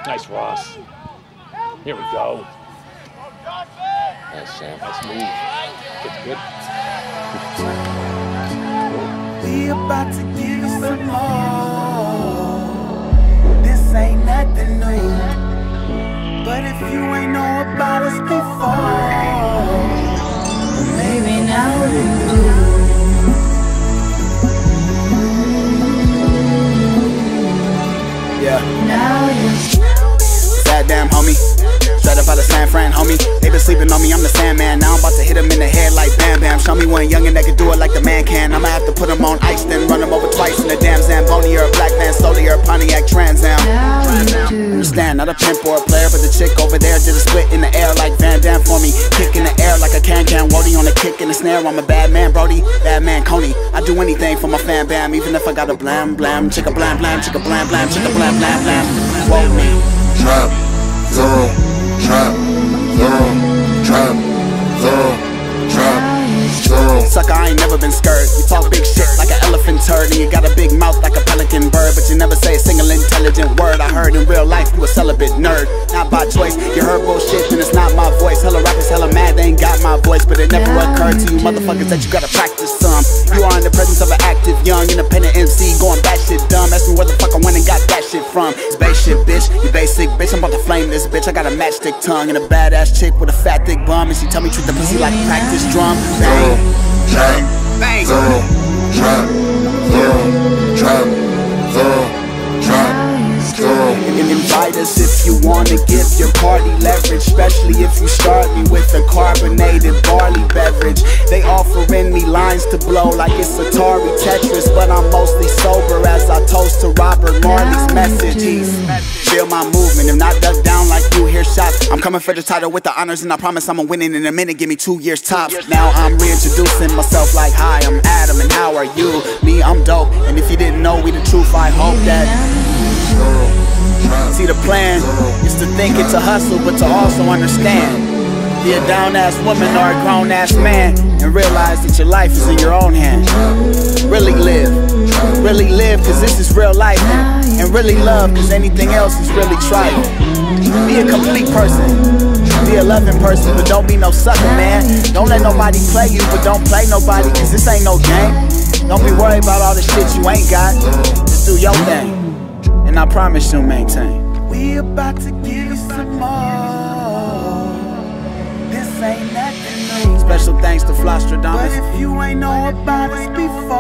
Nice, Ross. Here we go. Nice, Sam. Nice move. Good. We about to give you some more. This ain't nothing new. But if you ain't know about us before, maybe now you do. Yeah. Now you Goddamn homie, straight up out of San Fran, homie. They been sleeping on me, I'm the Sandman. Now I'm about to hit him in the head like bam bam. Show me one youngin' that can do it like the man can. I'ma have to put him on ice, then run him over twice in the damn Zamboni or a black van, slowly or a Pontiac Trans Am. Understand, not a pimp or a player, but the chick over there did a split in the air like Van Damme for me. Kick in the air like a can-can, Wody on the kick in the snare. I'm a bad man, Brody, bad man, Coney. I do anything for my fan bam, even if I got a blam blam, chicka blam blam, chicka blam blam, chicka blam blam blam. Whoa me. Trap, zero, trap, zero, trap, zero, trap, zero. Sucker, I ain't never been scared. You talk big shit like an elephant turd, and you got a big mouth like a pelican bird, but you never say a single intelligent word. I heard in real life you a celibate nerd, not by choice. You heard bullshit, then it's not my voice. Hella rappers, hella mad, they ain't got my voice, but it never occurred to you motherfuckers that you gotta practice some. You are in the presence of an active, young, independent MC going batshit dumb. Ask me where the fuck I went and got that shit from. Spaceship, bitch, you basic bitch. I'm about to flame this bitch. I got a matchstick tongue and a badass chick with a fat thick bum, and she tell me treat the pussy like a practice drum. Bang, Trap, bang. zero, trap, zero, trap, zero, trap, zero. Invite us if you wanna give your party leverage, especially if you start me with a carbonated barley beverage. They offering me lines to blow like it's Atari Tetris, but I'm mostly sober as I toast to Robert Marley's message. Feel my movement, if not duck down like you hear shots. I'm coming for the title with the honors, and I promise I'm winning in a minute. Give me 2 years tops. Now I'm reintroducing myself like, hi, I'm Adam, and how are you? Me, I'm dope, and if you didn't know we the truth, I hope that. See, the plan is to think it's a hustle, but to also understand. Be a down-ass woman or a grown-ass man, and realize that your life is in your own hands. Really live, cause this is real life. And really love, cause anything else is really trite. Be a complete person, be a loving person, but don't be no sucker, man. Don't let nobody play you, but don't play nobody, cause this ain't no game. Don't be worried about all the shit you ain't got. Just do your thing, and I promise you'll maintain. We about to give you some more. This ain't nothing new. Special thanks to Flostradamus. But if you ain't know about us before,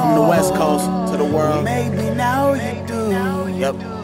From the West Coast to the world. maybe now you do. Yep.